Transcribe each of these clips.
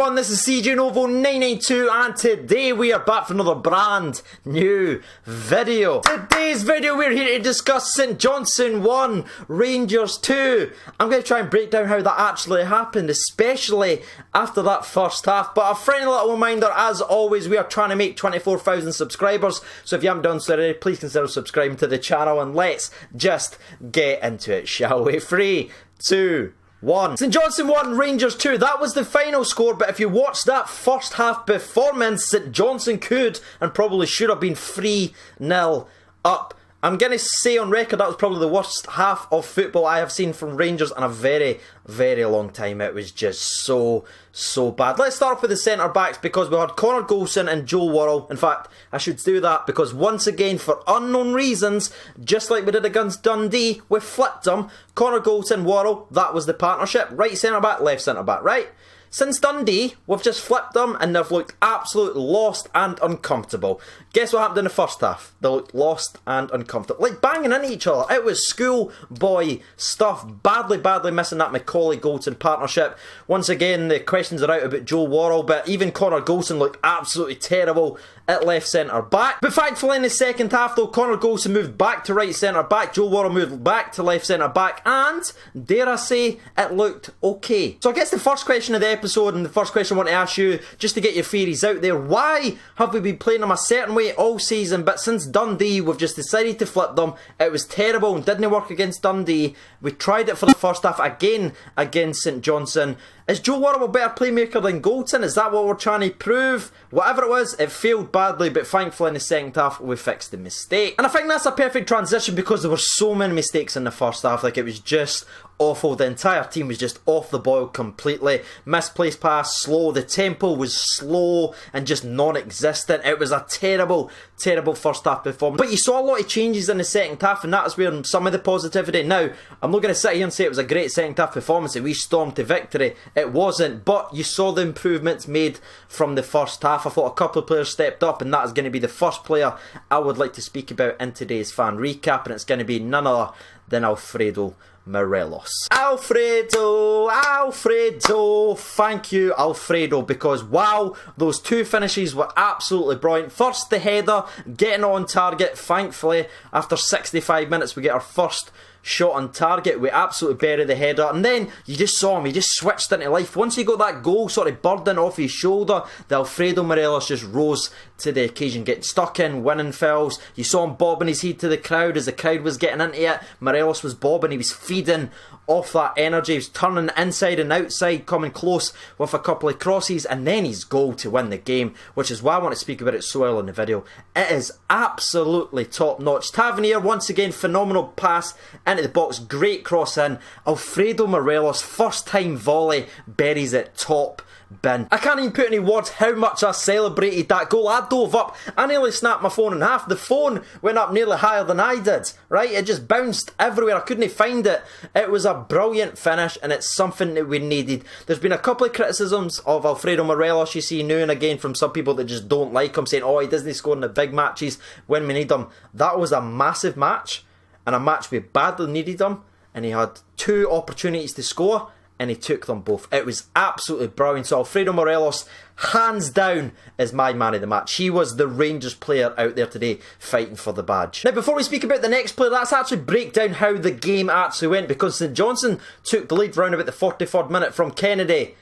everyone, this is CJ Novo 992 and today we are back for another brand new video. Today's video we're here to discuss St Johnstone 1, Rangers 2. I'm going to try and break down how that actually happened, especially after that first half. But a friendly little reminder, as always, we are trying to make 24,000 subscribers. So if you haven't done so already, please consider subscribing to the channel and let's just get into it, shall we? 3, 2, 1. St Johnstone 1, Rangers 2. That was the final score, but if you watched that first half performance, St Johnstone could and probably should have been 3-0 up. I'm going to say on record that was probably the worst half of football I have seen from Rangers in a very, very long time. It was just so bad. Let's start off with the centre backs because we had Connor Goldson and Joe Worrell. In fact, I should do that because once again, for unknown reasons, just like we did against Dundee, we flipped them. Connor Goldson, Worrell, that was the partnership. Right centre back, left centre back, right? Since Dundee, we've just flipped them and they've looked absolutely lost and uncomfortable. Guess what happened in the first half? They looked lost and uncomfortable. Like banging into each other. It was schoolboy stuff. Badly missing that Macaulay-Goldson partnership. Once again, the questions are out about Joe Worrell, but even Connor Goldson looked absolutely terrible at left centre back. But thankfully in the second half though, Connor Goldson moved back to right centre back, Joe Worrell moved back to left centre back, and dare I say, it looked okay. So I guess the first question of the episode and the first question I want to ask you, just to get your theories out there, why have we been playing them a certain way all season, but since Dundee we've just decided to flip them? It was terrible and didn't work against Dundee. We tried it for the first half again against St Johnstone. Is Joe Worrell a better playmaker than Goldson? Is that what we're trying to prove? Whatever it was, it failed badly, but thankfully in the second half we fixed the mistake. And I think that's a perfect transition because there were so many mistakes in the first half. Like, it was just awful. The entire team was just off the boil completely. Misplaced pass, slow. The tempo was slow and just non-existent. It was a terrible first half performance. But you saw a lot of changes in the second half, and that is where some of the positivity. Now, I'm not going to sit here and say it was a great second half performance that we stormed to victory. It wasn't, but you saw the improvements made from the first half. I thought a couple of players stepped up, and that is going to be the first player I would like to speak about in today's fan recap, and it's going to be none other than Alfredo Morelos. Alfredo, thank you Alfredo, because wow, those two finishes were absolutely brilliant. First the header, getting on target. Thankfully after 65 minutes we get our first shot on target. We absolutely buried the header, and then you just saw him, he just switched into life. Once he got that goal sort of burden off his shoulder, the Alfredo Morelos just rose to the occasion, getting stuck in, winning fouls. You saw him bobbing his head to the crowd as the crowd was getting into it. Morelos was bobbing, he was feeding off that energy, he was turning inside and outside, coming close with a couple of crosses, and then his goal to win the game, which is why I want to speak about it so early in the video. It is absolutely top notch. Tavernier, once again, phenomenal pass into the box, great cross in. Alfredo Morelos, first time volley, buries it top bin. I can't even put any words how much I celebrated that goal. I dove up, I nearly snapped my phone in half. The phone went up nearly higher than I did, right? It just bounced everywhere, I couldn't find it. It was a brilliant finish and it's something that we needed. There's been a couple of criticisms of Alfredo Morelos, you see now and again, from some people that just don't like him, saying, oh, he doesn't score in the big matches when we need him. That was a massive match, and a match we badly needed him, and he had two opportunities to score and he took them both. It was absolutely brilliant. So Alfredo Morelos, hands down, is my man of the match. He was the Rangers player out there today fighting for the badge. Now, before we speak about the next player, let's actually break down how the game actually went, because St Johnstone took the lead round about the 43rd minute from Kennedy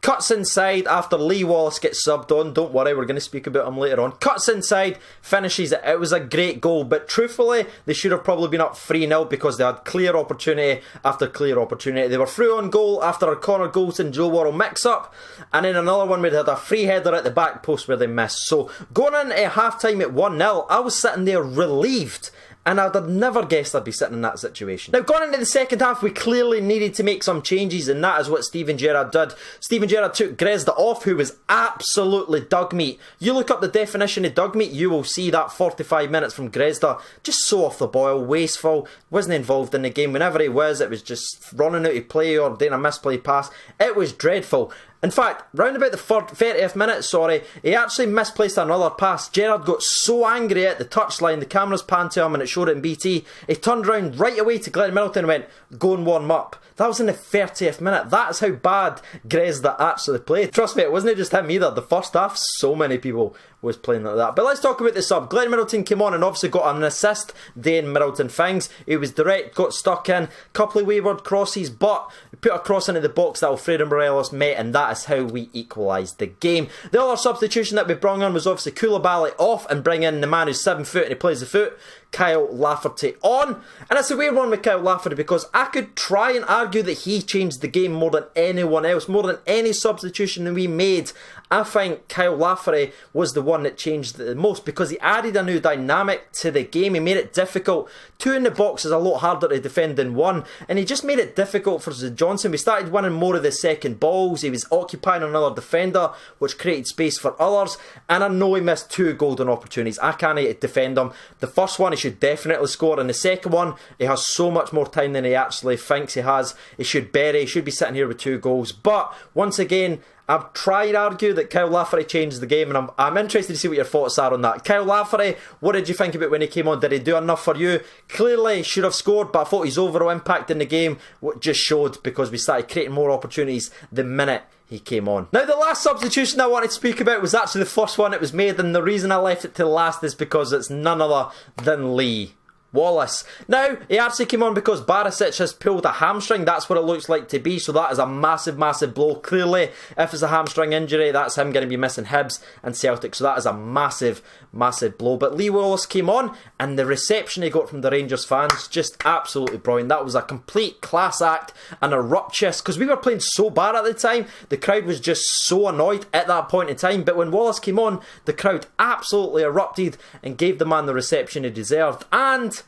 cuts inside after Lee Wallace gets subbed on. Don't worry, we're going to speak about him later on. Cuts inside, finishes it. It was a great goal, but truthfully, they should have probably been up 3-0 because they had clear opportunity after clear opportunity. They were through on goal after a Connor Goldson Joe Worrell mix-up, and then another one where they had a free header at the back post where they missed. So going into half-time at 1-0, I was sitting there relieved, and I'd have never guessed I'd be sitting in that situation. Now, going into the second half, we clearly needed to make some changes, and that is what Steven Gerrard did. Steven Gerrard took Grezda off, who was absolutely dug meat. You look up the definition of dug meat, you will see that 45 minutes from Grezda, just so off the boil, wasteful, wasn't involved in the game. Whenever he was, it was just running out of play or doing a misplay pass. It was dreadful. In fact, round about the 30th minute, he actually misplaced another pass. Gerrard got so angry at the touchline, the cameras panned to him and it showed it in BT, he turned around right away to Glenn Middleton and went, go and warm up. That was in the 30th minute. That is how bad Grezda actually played. Trust me, it wasn't just him either. The first half, so many people was playing like that. But let's talk about the sub. Glenn Middleton came on and obviously got an assist doing Middleton things. He was direct, got stuck in, couple of wayward crosses, but put a cross into the box that Alfredo Morelos met, and that is how we equalised the game. The other substitution that we brought on was obviously Koulibaly off and bring in the man who's 7 foot and he plays the foot, Kyle Lafferty on. And it's a weird one with Kyle Lafferty because I could try and argue that he changed the game more than anyone else, more than any substitution that we made. I think Kyle Lafferty was the one that changed the most because he added a new dynamic to the game. He made it difficult. 2 in the box is a lot harder to defend than 1, and he just made it difficult for Johnstone. We started winning more of the second balls. He was occupying another defender, which created space for others, and I know he missed 2 golden opportunities. I can't defend him. The first one he should definitely score, and the second one he has so much more time than he actually thinks he has. He should bury, he should be sitting here with 2 goals, but once again, I've tried to argue that Kyle Lafferty changed the game, and I'm interested to see what your thoughts are on that. Kyle Lafferty, what did you think about when he came on? Did he do enough for you? Clearly should have scored, but I thought his overall impact in the game just showed because we started creating more opportunities the minute he came on. Now, the last substitution I wanted to speak about was actually the first one that was made, and the reason I left it to last is because it's none other than Lee Wallace. Now, he actually came on because Barisic has pulled a hamstring. That's what it looks like to be, so that is a massive, massive blow. Clearly, if it's a hamstring injury, that's him going to be missing Hibs and Celtic, so that is a massive, massive blow. But Lee Wallace came on, and the reception he got from the Rangers fans, just absolutely brilliant. That was a complete class act and a rupture, because we were playing so bad at the time. The crowd was just so annoyed at that point in time, but when Wallace came on, the crowd absolutely erupted and gave the man the reception he deserved. And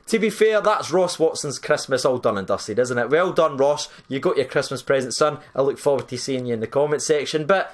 to be fair, that's Ross Watson's Christmas all done and dusted, isn't it? Well done, Ross. You got your Christmas present, son. I look forward to seeing you in the comment section. But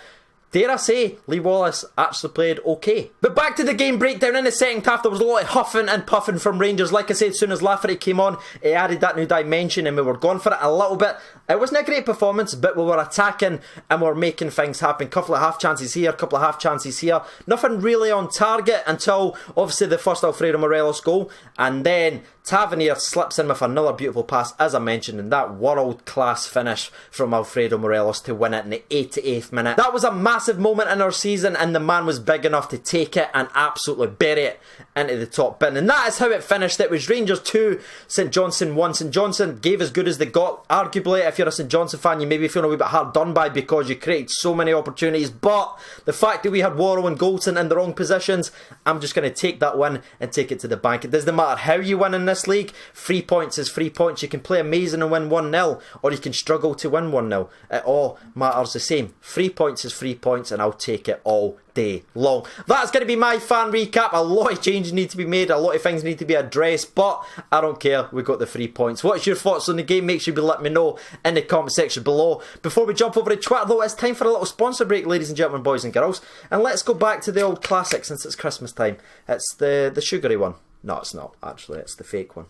dare I say, Lee Wallace actually played okay. But back to the game breakdown. In the second half, there was a lot of huffing and puffing from Rangers. Like I said, as soon as Lafferty came on, he added that new dimension and we were going for it a little bit. It wasn't a great performance, but we were attacking and we were making things happen. Couple of half chances here, couple of half chances here. Nothing really on target until, obviously, the first Alfredo Morelos goal. And then Tavernier slips in with another beautiful pass, as I mentioned, and that world-class finish from Alfredo Morelos to win it in the 88th minute. That was a massive moment in our season, and the man was big enough to take it and absolutely bury it into the top bin. And that is how it finished. It was Rangers 2, St Johnstone 1. St Johnstone gave as good as they got. Arguably, if you're a St Johnstone fan, you may be feeling a wee bit hard done by because you created so many opportunities, but the fact that we had Worrell and Goldson in the wrong positions, I'm just going to take that win and take it to the bank. It doesn't matter how you win in this league. 3 points is 3 points. You can play amazing and win 1-0, or you can struggle to win 1-0. It all matters the same. 3 points is 3 points, and I'll take it all day long. That's going to be my fan recap. A lot of changes need to be made, a lot of things need to be addressed, but I don't care, we got the 3 points. What's your thoughts on the game? Make sure you let me know in the comment section below. Before we jump over to Twitter though, it's time for a little sponsor break, ladies and gentlemen, boys and girls, and let's go back to the old classic since it's Christmas time. It's the sugary one. No, it's not, actually, it's the fake one.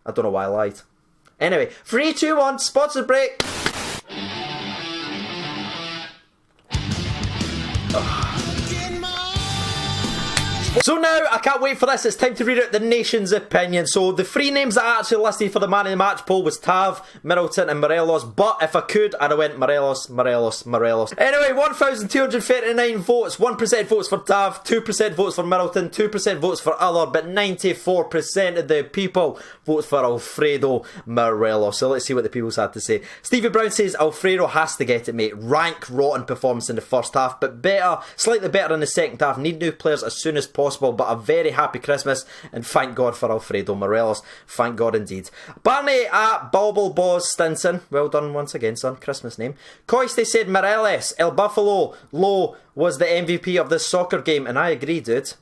I don't know why I lied. Anyway, 3, 2, 1, sponsor break. So now, I can't wait for this, it's time to read out the nation's opinion. So the 3 names that I actually listed for the man of the match poll was Tav, Middleton and Morelos, but if I could, I'd have went Morelos, Morelos, Morelos. Anyway, 1,239 votes, 1% votes for Tav, 2% votes for Middleton, 2% votes for other, but 94% of the people vote for Alfredo Morelos. So let's see what the people's had to say. Stevie Brown says, Alfredo has to get it, mate. Rank rotten performance in the first half, but better, slightly better in the second half. Need new players as soon as possible, but a very happy Christmas, and thank God for Alfredo Morelos. Thank God indeed. Barney at Bauble Stinson, well done once again, son, Christmas name. Coiste said Morelos, El Buffalo Low was the MVP of this soccer game, and I agree, dude.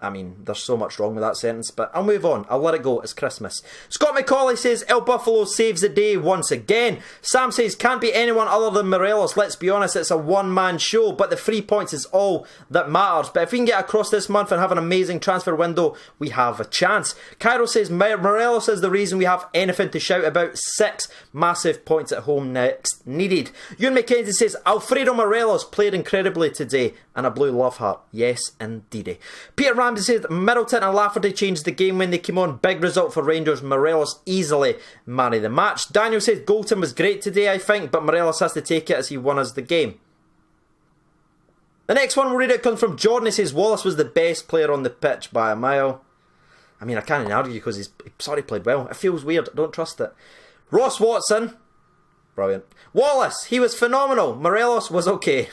I mean, there's so much wrong with that sentence, but I'll move on. I'll let it go. It's Christmas. Scott McCauley says, El Buffalo saves the day once again. Sam says, can't be anyone other than Morelos. Let's be honest, it's a one-man show, but the 3 points is all that matters. But if we can get across this month and have an amazing transfer window, we have a chance. Cairo says, Morelos is the reason we have anything to shout about. 6 massive points at home next needed. Ewan McKenzie says, Alfredo Morelos played incredibly today, and a blue love heart. Yes, indeedy. Peter Ramsey says Middleton and Lafferty changed the game when they came on. Big result for Rangers. Morelos easily man of the match. Daniel says Golton was great today, I think, but Morelos has to take it as he won us the game. The next one we'll read out comes from Jordan. He says Wallace was the best player on the pitch by a mile. I mean, I can't even argue because he played well. It feels weird. I don't trust it. Ross Watson. Brilliant. Wallace, he was phenomenal. Morelos was okay.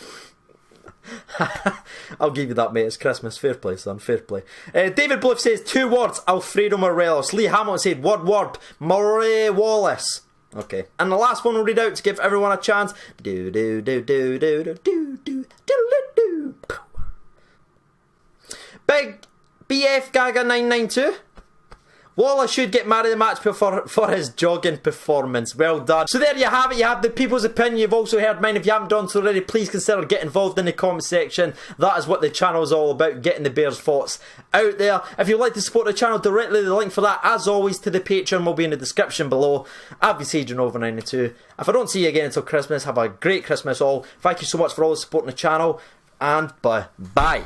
I'll give you that, mate. It's Christmas. Fair play, son. Fair play. David Bluff says 2 words. Alfredo Morelos. Lee Hamilton said word. Murray Wallace. Okay. And the last one we'll read out to give everyone a chance. Big BF Gaga 992. Wallace should get married the match for his jogging performance. Well done. So there you have it. You have the people's opinion. You've also heard mine. If you haven't done so already, please consider getting involved in the comment section. That is what the channel is all about, getting the Bears' thoughts out there. If you'd like to support the channel directly, the link for that, as always, to the Patreon will be in the description below. I've been SageAndOver92. If I don't see you again until Christmas, have a great Christmas all. Thank you so much for all the support on the channel, and bye.